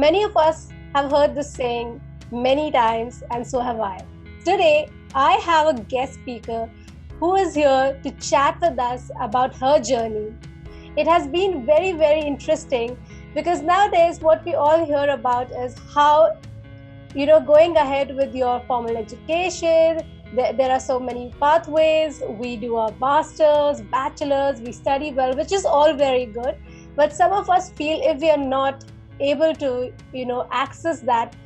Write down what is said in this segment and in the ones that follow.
Many of us have heard this saying many times, and so have I. Today, I have a guest speaker who is here to chat with us about her journey. It has been very, very interesting because nowadays, what we all hear about is how, going ahead with your formal education. There are so many pathways. We do our masters, bachelors, we study well, which is all very good. But some of us feel if we are not able to, access that,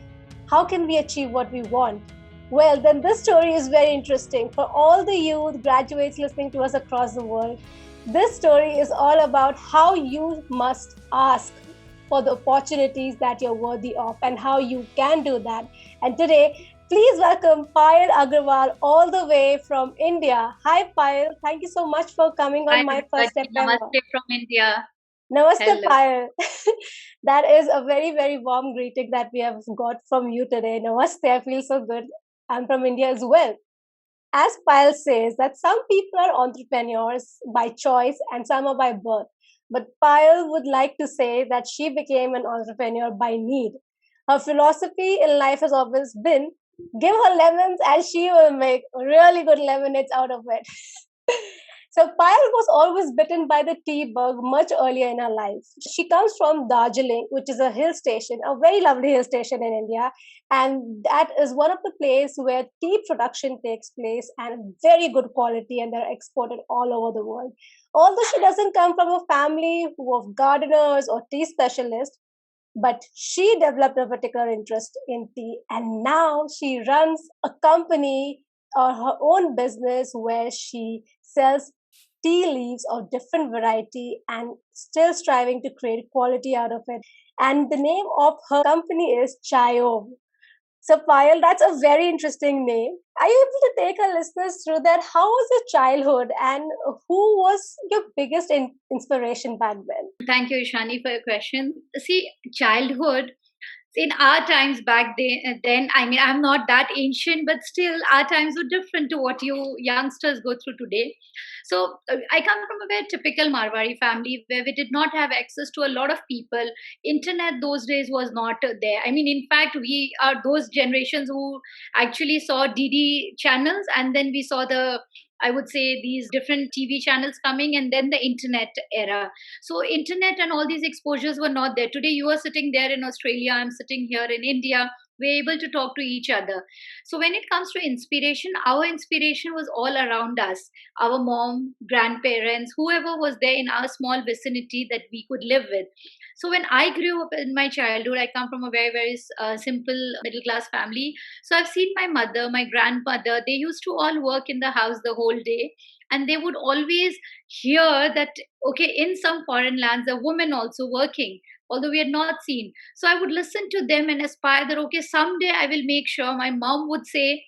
how can we achieve what we want? Well, then this story is very interesting for all the youth graduates listening to us across the world. This story is all about how you must ask for the opportunities that you're worthy of and how you can do that. And today, please welcome Payal Agrawal all the way from India. Hi, Payal. Thank you so much for coming on Hi, my first everybody. step ever. Namaste from India. Namaste, Hello. Payal. That is a very, very warm greeting that we have got from you today. Namaste. I feel so good. I'm from India as well. As Payal says, that some people are entrepreneurs by choice and some are by birth. But Payal would like to say that she became an entrepreneur by need. Her philosophy in life has always been give her lemons and she will make really good lemonades out of it. So Payal was always bitten by the tea bug much earlier in her life. She comes from Darjeeling, which is a hill station, a very lovely hill station in India, and that is one of the places where tea production takes place and very good quality, and they're exported all over the world. Although she doesn't come from a family of gardeners or tea specialists, but she developed a particular interest in tea, and now she runs a company or her own business where she sells tea leaves of different variety and still striving to create quality out of it. And the name of her company is Chayo. So, Payal, that's a very interesting name. Are you able to take our listeners through that? How was your childhood and who was your biggest inspiration back then? Thank you, Ishani, for your question. See, childhood, in our times back then, I mean, I'm not that ancient, but still, our times were different to what you youngsters go through today. So, I come from a very typical Marwari family where we did not have access to a lot of people. Internet those days was not there. I mean, in fact, we are those generations who actually saw DD channels, and then we saw I would say these different TV channels coming, and then the internet era. So internet and all these exposures were not there. Today you are sitting there in Australia, I'm sitting here in India. We're able to talk to each other. So when it comes to inspiration, our inspiration was all around us. Our mom, grandparents, whoever was there in our small vicinity that we could live with. So when I grew up in my childhood, I come from a very, very simple middle class family. So I've seen my mother, my grandmother, they used to all work in the house the whole day. And they would always hear that, okay, in some foreign lands, a woman also working, although we had not seen. So I would listen to them and aspire that, okay, someday I will make sure my mom would say,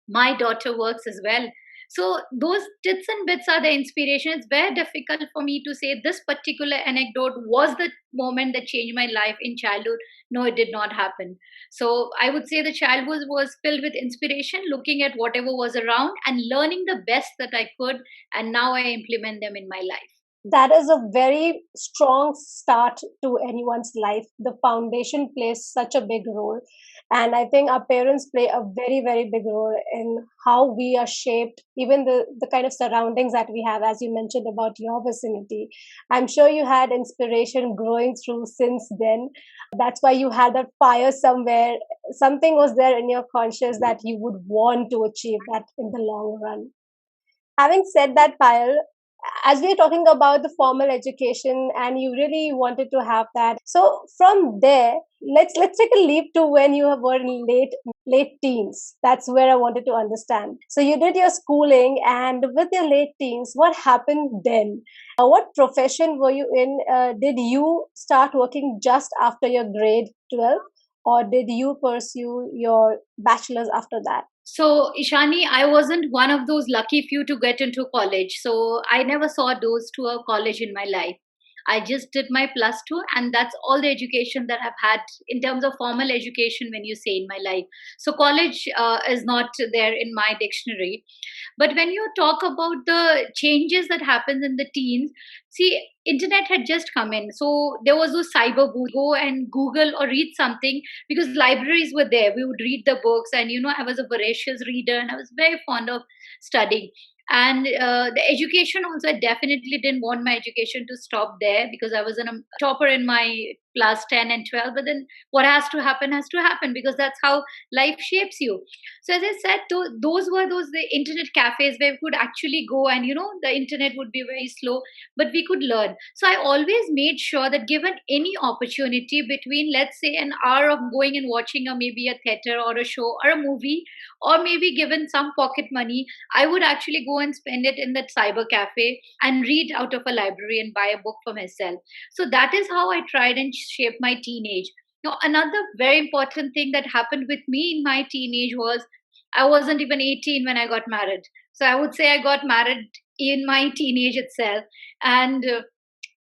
my daughter works as well. So those bits and bits are the inspiration. It's very difficult for me to say this particular anecdote was the moment that changed my life in childhood. No, it did not happen. So I would say the childhood was filled with inspiration, looking at whatever was around and learning the best that I could. And now I implement them in my life. That is a very strong start to anyone's life. The foundation plays such a big role. And I think our parents play a very, very big role in how we are shaped, even the kind of surroundings that we have, as you mentioned about your vicinity. I'm sure you had inspiration growing through since then. That's why you had that fire somewhere. Something was there in your conscious that you would want to achieve that in the long run. Having said that, Payal, as we're talking about the formal education and you really wanted to have that, so from there, let's take a leap to when you were in late teens. That's where I wanted to understand. So you did your schooling, and with your late teens, what happened then? What profession were you in? Did you start working just after your grade 12, or did you pursue your bachelor's after that? So, Ishani, I wasn't one of those lucky few to get into college. So, I never saw doors to a college in my life. I just did my plus two, and that's all the education that I've had in terms of formal education, when you say, in my life. So college is not there in my dictionary. But when you talk about the changes that happens in the teens, see, internet had just come in, so there was those cyber booth. Go and Google or read something, because libraries were there. We would read the books, and I was a voracious reader, and I was very fond of studying. And the education also, I definitely didn't want my education to stop there, because I was a topper in my class 10 and 12. But then what has to happen, because that's how life shapes you. So as I said, those were the internet cafes where we could actually go, and the internet would be very slow, but we could learn. So I always made sure that, given any opportunity between, let's say, an hour of going and watching maybe a theater or a show or a movie, or maybe given some pocket money, I would actually go and spend it in that cyber cafe and read out of a library and buy a book for myself. So that is how I tried and shaped my teenage. Now, another very important thing that happened with me in my teenage was, I wasn't even 18 when I got married. So I would say I got married in my teenage itself. And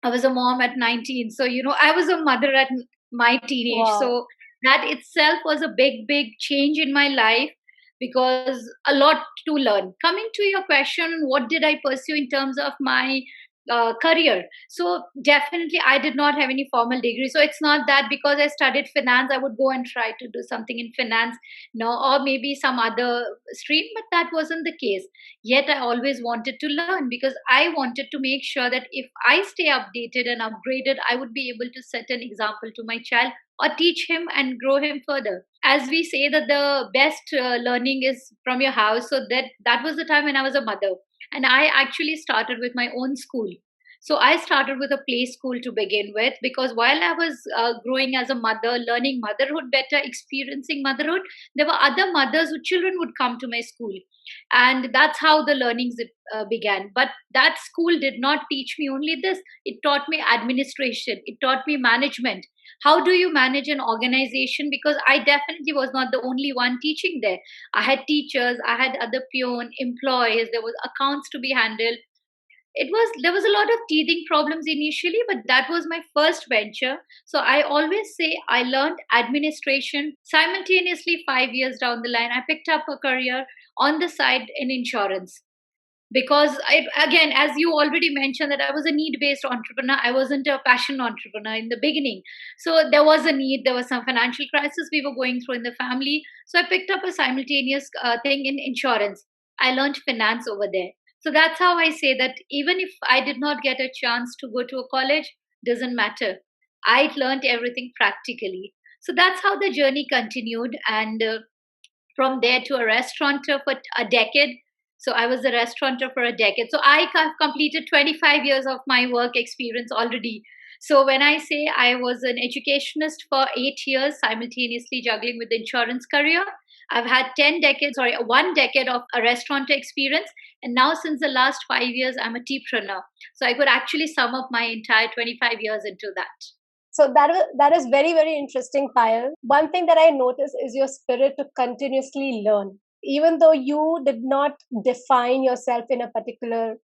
I was a mom at 19. So, I was a mother at my teenage. Wow. So that itself was a big, big change in my life, because a lot to learn. Coming to your question, what did I pursue in terms of my career? So definitely, I did not have any formal degree. So it's not that because I studied finance, I would go and try to do something in finance, no, or maybe some other stream. But that wasn't the case. Yet I always wanted to learn, because I wanted to make sure that if I stay updated and upgraded, I would be able to set an example to my child, or teach him and grow him further. As we say that the best learning is from your house, so that was the time when I was a mother, and I actually started with my own school. So I started with a play school to begin with, because while I was growing as a mother, learning motherhood better, experiencing motherhood, there were other mothers whose children would come to my school, and that's how the learnings began. But that school did not teach me only this. It taught me administration, it taught me management. How do you manage an organization? Because I definitely was not the only one teaching there. I had teachers, I had other peon employees, there was accounts to be handled. There was a lot of teething problems initially, but that was my first venture. So I always say I learned administration simultaneously. 5 years down the line, I picked up a career on the side in insurance, because again, as you already mentioned, that I was a need based entrepreneur, I wasn't a passion entrepreneur in the beginning. So there was a need, there was some financial crisis we were going through in the family. So I picked up a simultaneous thing in insurance. I learned finance over there. So that's how I say that even if I did not get a chance to go to a college, doesn't matter, I learned everything practically. So that's how the journey continued. And from there to a restaurateur for a decade. So I was a restaurateur for a decade. So I have completed 25 years of my work experience already. So when I say I was an educationist for 8 years, simultaneously juggling with the insurance career, I've had 10 decades, sorry, 1 decade of a restaurateur experience. And now since the last 5 years, I'm a teapreneur. So I could actually sum up my entire 25 years into that. So that is very, very interesting, Payal. One thing that I notice is your spirit to continuously learn. Even though you did not define yourself in a particular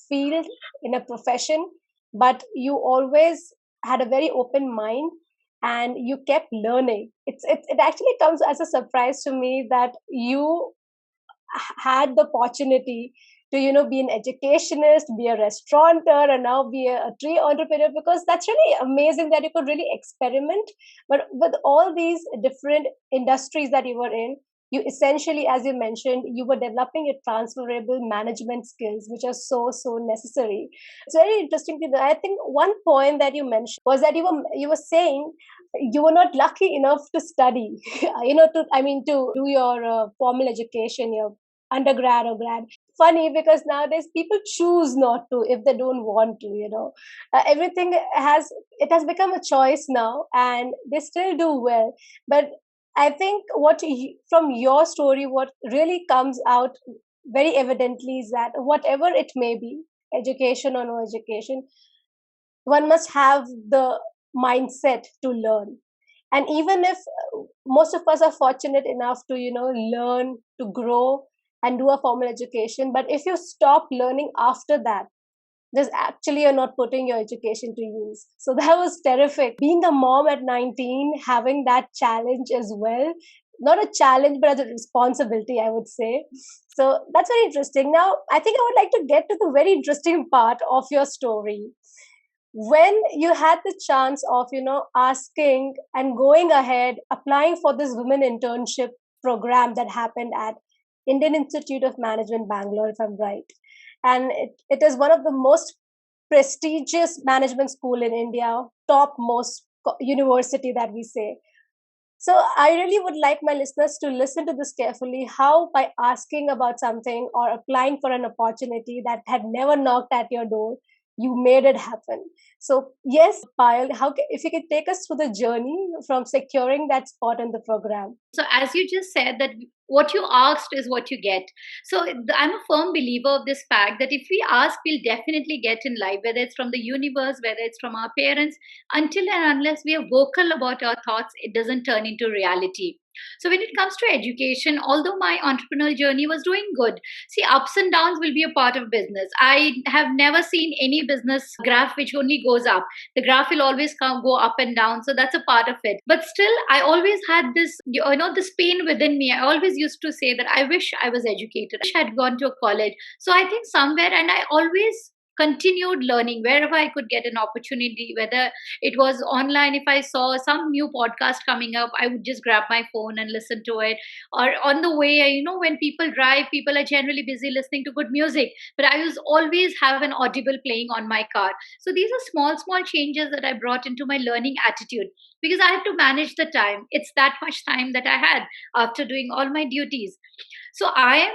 field, in a profession, but you always had a very open mind and you kept learning. It actually comes as a surprise to me that you had the opportunity to be an educationist, be a restaurateur, and now be a tree entrepreneur, because that's really amazing that you could really experiment. But with all these different industries that you were in, you essentially, as you mentioned, you were developing your transferable management skills, which are so necessary. It's very interesting to know. I think one point that you mentioned was that you were saying you were not lucky enough to study, to do your formal education, your undergrad or grad. Funny, because nowadays people choose not to if they don't want to. Everything has become a choice now, and they still do well. But I think from your story, what really comes out very evidently is that whatever it may be, education or no education, one must have the mindset to learn. And even if most of us are fortunate enough to learn, to grow and do a formal education, but if you stop learning after that, just actually you're not putting your education to use. So that was terrific. Being a mom at 19, having that challenge as well. Not a challenge, but as a responsibility, I would say. So that's very interesting. Now, I think I would like to get to the very interesting part of your story. When you had the chance of, asking and going ahead, applying for this women internship program that happened at Indian Institute of Management, Bangalore, if I'm right. And it is one of the most prestigious management school in India, top most university that we say. So I really would like my listeners to listen to this carefully. How by asking about something or applying for an opportunity that had never knocked at your door, you made it happen. So yes, Payal, if you could take us through the journey from securing that spot in the program. So, as you just said, that what you asked is what you get. So, I'm a firm believer of this fact that if we ask, we'll definitely get in life, whether it's from the universe, whether it's from our parents, until and unless we are vocal about our thoughts, it doesn't turn into reality. So, when it comes to education, although my entrepreneurial journey was doing good, see, ups and downs will be a part of business. I have never seen any business graph which only goes up. The graph will always go up and down, so that's a part of it. But still, I always had this, this pain within me. I always used to say that I wish I was educated, I wish I had gone to a college. So I think somewhere, and I always continued learning wherever I could get an opportunity, whether it was online. If I saw some new podcast coming up, I would just grab my phone and listen to it. Or on the way, when people drive, people are generally busy listening to good music, but I was always have an audible playing on my car. So these are small changes that I brought into my learning attitude, because I had to manage the time. It's that much time that I had after doing all my duties. So I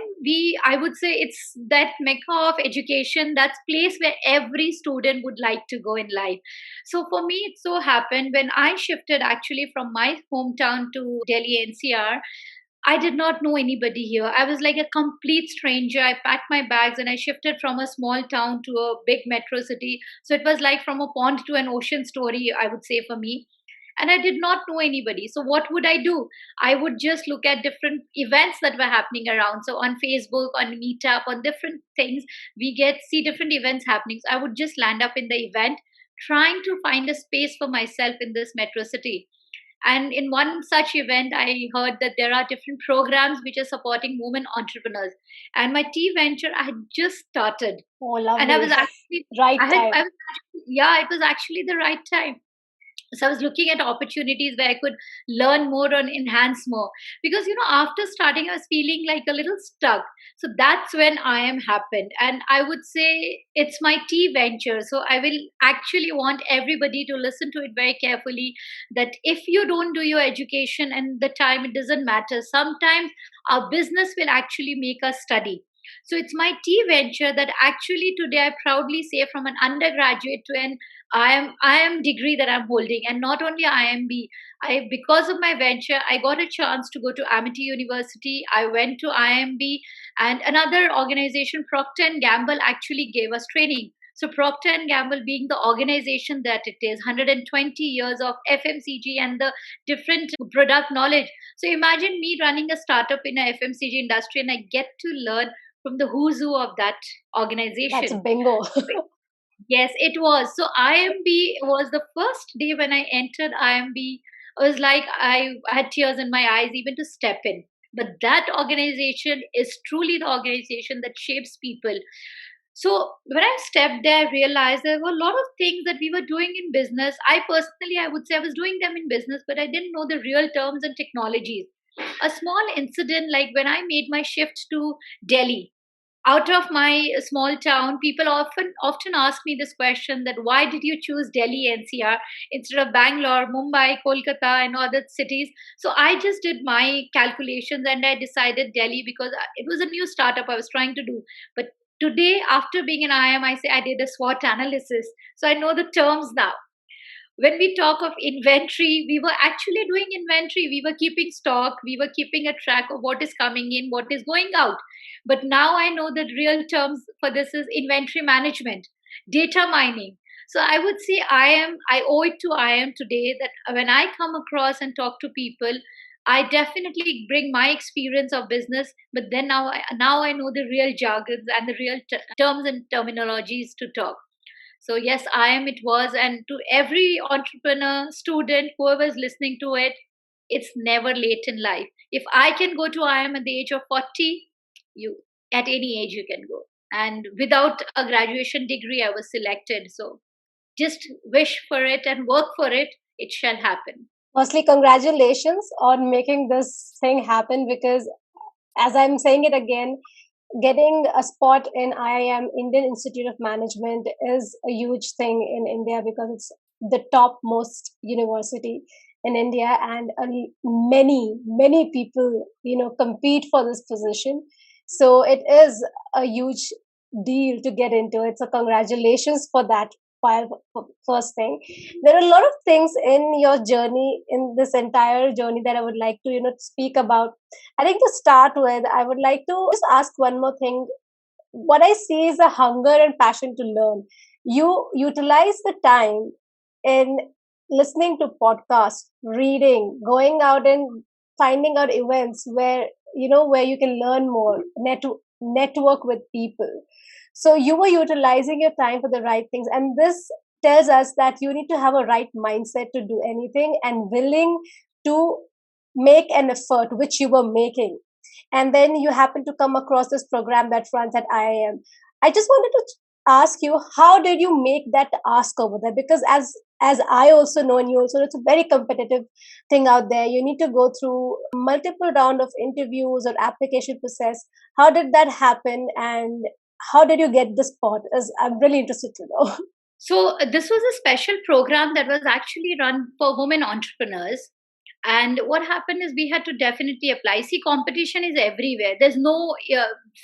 would say it's that mecca of education, that place where every student would like to go in life. So for me, it so happened when I shifted actually from my hometown to Delhi NCR, I did not know anybody here. I was like a complete stranger. I packed my bags and I shifted from a small town to a big metro city. So it was like from a pond to an ocean story, I would say, for me. And I did not know anybody. So what would I do? I would just look at different events that were happening around. So on Facebook, on Meetup, on different things, we get see different events happening. So I would just land up in the event, trying to find a space for myself in this metro city. And in one such event, I heard that there are different programs which are supporting women entrepreneurs. And my tea venture, I had just started. Oh, And I lovely. was actually, Right time. yeah, it was actually the right time. So I was looking at opportunities where I could learn more and enhance more, because after starting I was feeling like a little stuck. So that's when IIM happened, and I would say it's my tea venture. So I will actually want everybody to listen to it very carefully, that if you don't do your education and the time, it doesn't matter. Sometimes our business will actually make us study. So it's my tea venture that actually today I proudly say, from an undergraduate to an I am degree that I'm holding, and not only IMB. I Because of my venture, I got a chance to go to Amity University. I went to IMB, and another organization, Procter and Gamble, actually gave us training. So Procter and Gamble, being the organization that it is, 120 years of FMCG and the different product knowledge. So imagine me running a startup in a FMCG industry, and I get to learn from the who's who of that That's organization. bingo. Yes, it was. So IMB was the first day when I entered IMB. I was like, I had tears in my eyes even to step in. But that organization is truly the organization that shapes people. So when I stepped there, I realized there were a lot of things that we were doing in business. I personally, I would say I was doing them in business, but I didn't know the real terms and technologies. A small incident, like when I made my shift to Delhi, out of my small town, people often ask me this question, that why did you choose Delhi NCR instead of Bangalore, Mumbai, Kolkata, and other cities? So I just did my calculations and I decided Delhi, because it was a new startup I was trying to do. But today, after being an IM, I say I did a SWOT analysis, so I know the terms now. When we talk of inventory, we were actually doing inventory. We were keeping stock, we were keeping a track of what is coming in, what is going out. But now I know that real terms for this is inventory management, data mining. So I would say I owe it to IIM today, that when I come across and talk to people, I definitely bring my experience of business, but then now I know the real jargons and the real terms and terminologies to talk. So yes, IIM it was, and to every entrepreneur, student, whoever is listening to it, it's never late in life. If I can go to IIM at the age of 40, you at any age you can go. And without a graduation degree, I was selected. So just wish for it and work for it. It shall happen. Firstly, congratulations on making this thing happen, because, as I'm saying it again, getting a spot in IIM, Indian Institute of Management, is a huge thing in India, because it's the topmost university in India, and many people compete for this position. So it is a huge deal to get into it. So congratulations for that. First thing, there are a lot of things in your journey, in this entire journey, that I would like to speak about. I think to start with, I would like to just ask one more thing. What I see is a hunger and passion to learn. You utilize the time in listening to podcasts, reading, going out and finding out events where where you can learn more, network with people. So you were utilizing your time for the right things, and this tells us that you need to have a right mindset to do anything, and willing to make an effort, which you were making. And then you happen to come across this program that runs at IIM. I just wanted to ask you, how did you make that ask over there? Because as I also know, and you also know, it's a very competitive thing out there. You need to go through multiple round of interviews or application process. How did that happen, and how did you get the spot? As I'm really interested to know. So this was a special program that was actually run for women entrepreneurs. And what happened is we had to definitely apply. See, competition is everywhere. There's no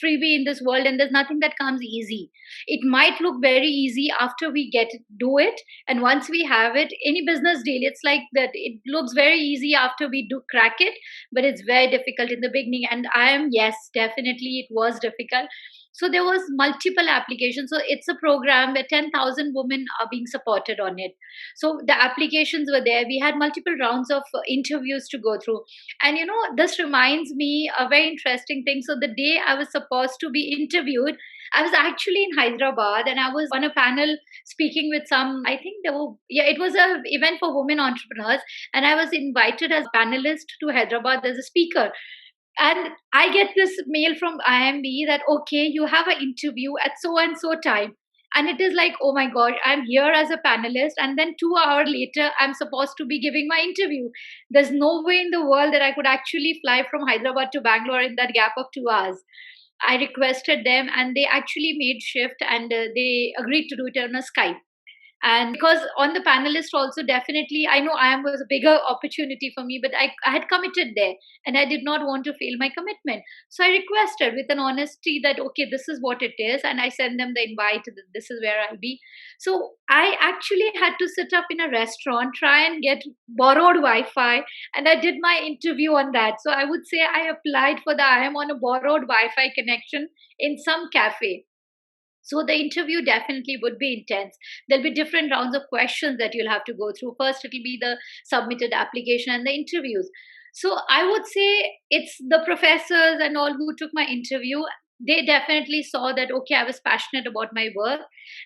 freebie in this world, and there's nothing that comes easy. It might look very easy after we do it, and once we have it, any business deal, it's like that. It looks very easy after we do crack it, but it's very difficult in the beginning. And yes, definitely it was difficult. So there was multiple applications. So it's a program where 10,000 women are being supported on it. So the applications were there. We had multiple rounds of interviews to go through. And this reminds me a very interesting thing. So the day I was supposed to be interviewed, I was actually in Hyderabad, and I was on a panel speaking with some, I think there were, yeah, it was a event for women entrepreneurs, and I was invited as a panelist to Hyderabad as a speaker. And I get this mail from IMB that, okay, you have an interview at so and so time. And it is like, oh my God, I'm here as a panelist. And then 2 hours later, I'm supposed to be giving my interview. There's no way in the world that I could actually fly from Hyderabad to Bangalore in that gap of 2 hours. I requested them, and they actually made shift, and they agreed to do it on a Skype. And because on the panelist also, definitely I know I am was a bigger opportunity for me, but I had committed there, and I did not want to fail my commitment. So I requested with an honesty that, okay, this is what it is, and I send them the invite that this is where I'll be. So I actually had to sit up in a restaurant, try and get borrowed Wi-Fi, and I did my interview on that. So I would say I applied for the I am on a borrowed Wi-Fi connection in some cafe. So the interview definitely would be intense. There'll be different rounds of questions that you'll have to go through. First, it'll be the submitted application and the interviews. So I would say it's the professors and all who took my interview. They definitely saw that, okay, I was passionate about my work.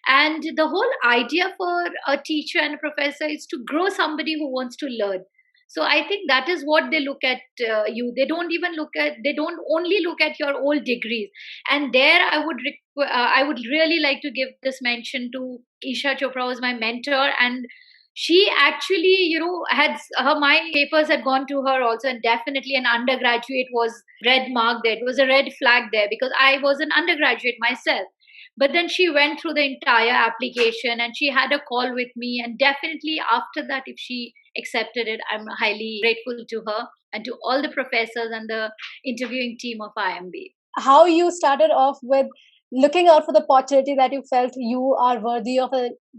And the whole idea for a teacher and a professor is to grow somebody who wants to learn. So I think that is what they look at you. They don't even look at, they don't only look at your old degrees. And there I would really like to give this mention to Isha Chopra, was my mentor, and she actually, had her, my papers had gone to her also, and definitely an undergraduate was red mark there. It was a red flag there because I was an undergraduate myself. But then she went through the entire application, and she had a call with me, and definitely after that, if she accepted it, I'm highly grateful to her and to all the professors and the interviewing team of IMB. How you started off with looking out for the opportunity that you felt you are worthy of,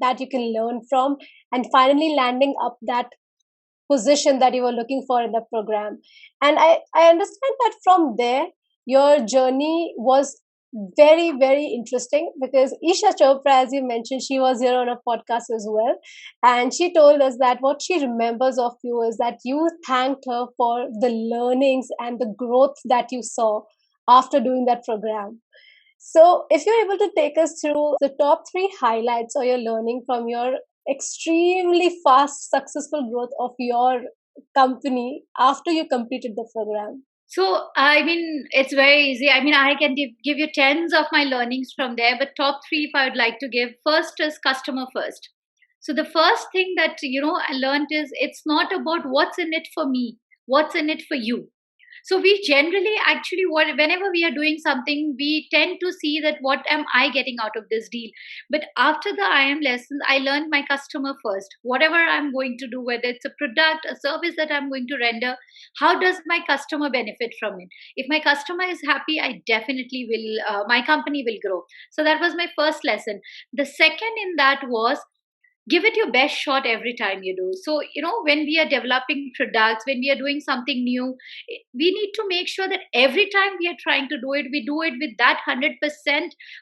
that you can learn from, and finally landing up that position that you were looking for in the program. And I understand that from there, your journey was very, very interesting, because Isha Chopra, as you mentioned, she was here on a podcast as well. And she told us that what she remembers of you is that you thanked her for the learnings and the growth that you saw after doing that program. So, if you're able to take us through the top three highlights or your learning from your extremely fast, successful growth of your company after you completed the program. So, I mean, it's very easy. I mean, I can give you tens of my learnings from there, but top three, if I would like to give, first is customer first. So, the first thing that, I learned is it's not about what's in it for me, what's in it for you. So we generally actually whenever we are doing something, we tend to see that what am I getting out of this deal. But after the IM lessons, I learned my customer first. Whatever I'm going to do, whether it's a product, a service that I'm going to render, how does my customer benefit from it? If my customer is happy, I definitely will, my company will grow. So that was my first lesson. The second in that was, give it your best shot every time you do. So when we are developing products, when we are doing something new, we need to make sure that every time we are trying to do it, we do it with that 100%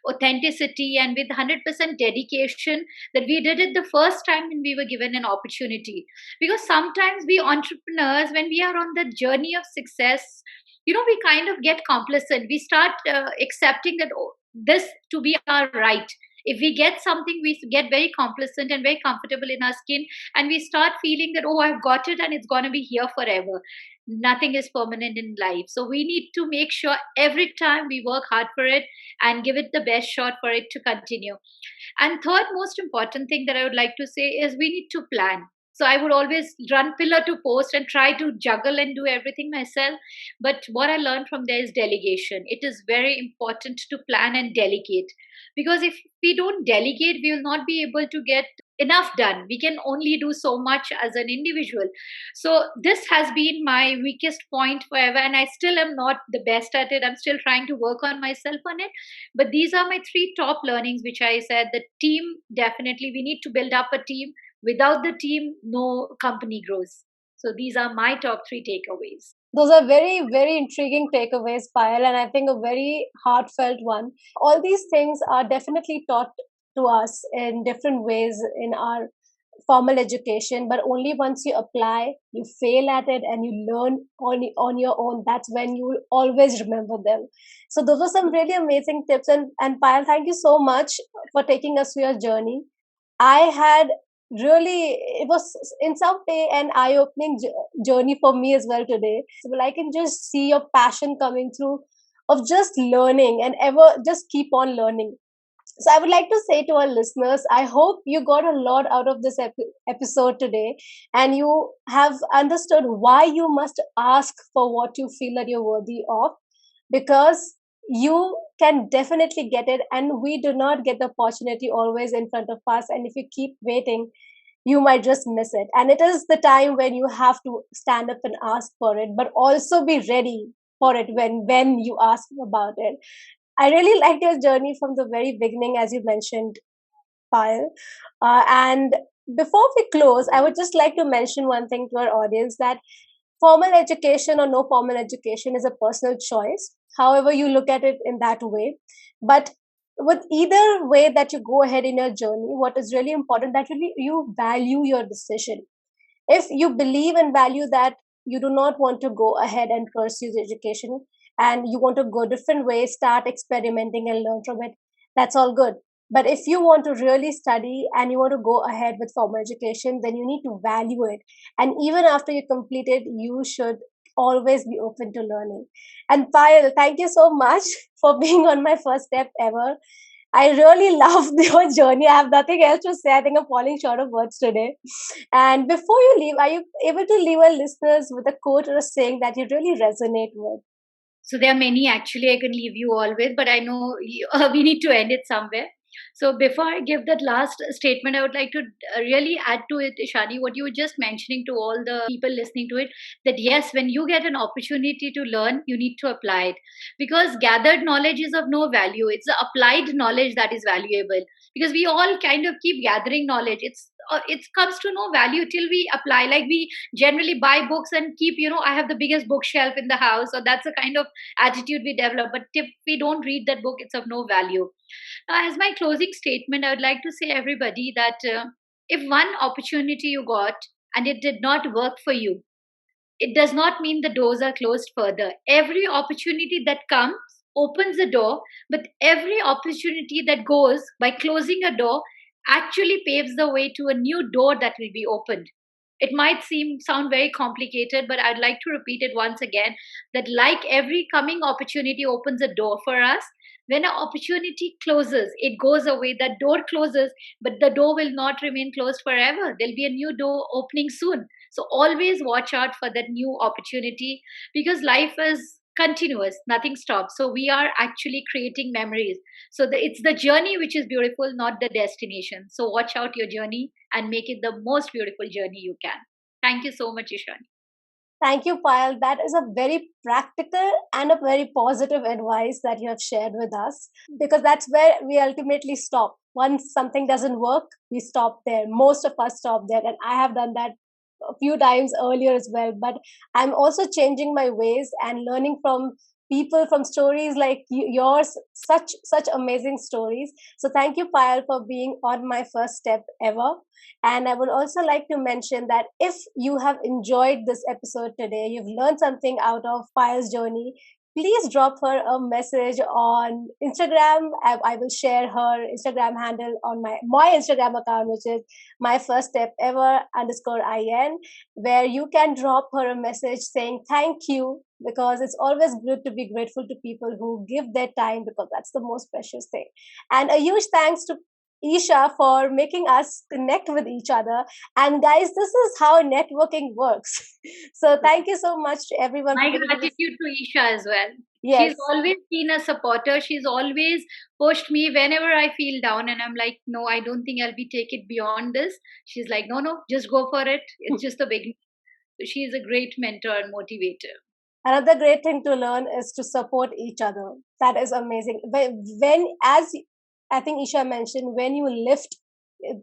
authenticity and with 100% dedication that we did it the first time when we were given an opportunity. Because sometimes we entrepreneurs, when we are on the journey of success, we kind of get complacent. We start accepting that, oh, this to be our right. If we get something, we get very complacent and very comfortable in our skin, and we start feeling that, oh, I've got it and it's going to be here forever. Nothing is permanent in life. So we need to make sure every time we work hard for it and give it the best shot for it to continue. And third most important thing that I would like to say is we need to plan. So I would always run pillar to post and try to juggle and do everything myself. But what I learned from there is delegation. It is very important to plan and delegate, because if we don't delegate, we will not be able to get enough done. We can only do so much as an individual. So this has been my weakest point forever, and I still am not the best at it. I'm still trying to work on myself on it. But these are my three top learnings, which I said. The team, definitely we need to build up a team. Without the team, no company grows. So these are my top three takeaways. Those are very, very intriguing takeaways, Payal, and I think a very heartfelt one. All these things are definitely taught to us in different ways in our formal education, but only once you apply, you fail at it, and you learn on your own. That's when you will always remember them. So those are some really amazing tips. And Payal, thank you so much for taking us through your journey. I had really, it was in some way an eye-opening journey for me as well today. So well, I can just see your passion coming through of just learning and ever just keep on learning. So I would like to say to our listeners, I hope you got a lot out of this episode today, and you have understood why you must ask for what you feel that you're worthy of, because you can definitely get it, and we do not get the opportunity always in front of us. And if you keep waiting, you might just miss it. And it is the time when you have to stand up and ask for it, but also be ready for it when you ask about it. I really liked your journey from the very beginning, as you mentioned, Payal. And before we close, I would just like to mention one thing to our audience, that formal education or no formal education is a personal choice. However, you look at it in that way. But with either way that you go ahead in your journey, what is really important that really you value your decision. If you believe and value that you do not want to go ahead and pursue the education, and you want to go different ways, start experimenting and learn from it, that's all good. But if you want to really study and you want to go ahead with formal education, then you need to value it. And even after you complete it, you should always be open to learning. And Payal, thank you so much for being on my first step ever. I really loved your journey. I have nothing else to say. I think I'm falling short of words today. And before you leave, are you able to leave our listeners with a quote or a saying that you really resonate with? So there are many actually I can leave you all with, but I know we need to end it somewhere. So before I give that last statement, I would like to really add to it, Ishani, what you were just mentioning to all the people listening to it, that yes, when you get an opportunity to learn, you need to apply it. Because gathered knowledge is of no value. It's the applied knowledge that is valuable. Because we all kind of keep gathering knowledge. It comes to no value till we apply. Like we generally buy books and keep, I have the biggest bookshelf in the house, or that's the kind of attitude we develop. But if we don't read that book, it's of no value. Now, as my closing statement, I would like to say everybody that if one opportunity you got and it did not work for you, it does not mean the doors are closed further. Every opportunity that comes opens the door, but every opportunity that goes by closing a door actually paves the way to a new door that will be opened. It might sound very complicated, but I'd like to repeat it once again, that like every coming opportunity opens a door for us, when an opportunity closes, it goes away. That door closes, but the door will not remain closed forever. There'll be a new door opening soon. So always watch out for that new opportunity, because life is continuous, nothing stops. So we are actually creating memories. So it's the journey which is beautiful, not the destination. So watch out your journey and make it the most beautiful journey you can. Thank you so much, Ishan. Thank you, Payal. That is a very practical and a very positive advice that you have shared with us, because that's where we ultimately stop. Once something doesn't work, we stop there. Most of us stop there. And I have done that a few times earlier as well. But I'm also changing my ways and learning from people, from stories like yours, such amazing stories. So thank you, Payal, for being on my first step ever. And I would also like to mention that if you have enjoyed this episode today, you've learned something out of Payal's journey, please drop her a message on Instagram. I will share her Instagram handle on my Instagram account, which is my first step ever _in, where you can drop her a message saying thank you, because it's always good to be grateful to people who give their time, because that's the most precious thing. And a huge thanks to Isha for making us connect with each other. And guys, this is how networking works. So thank you so much to everyone for My giving this. gratitude to Isha as well. She's Yes. always been a supporter. She's always pushed me whenever I feel down, and I'm like, no, I don't think I'll be take it beyond this. She's like, no, no, just go for it. It's just the beginning. So she's a great mentor and motivator. Another great thing to learn is to support each other. That is amazing. As I think Isha mentioned, when you lift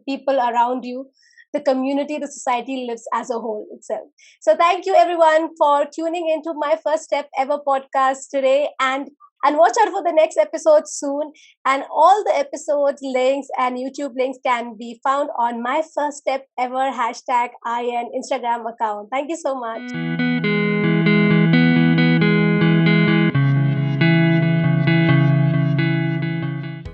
people around you, the community, the society lives as a whole itself. So thank you everyone for tuning into my first step ever podcast today, and watch out for the next episode soon. And all the episodes links and YouTube links can be found on my first step ever #IN Instagram account. Thank you so much.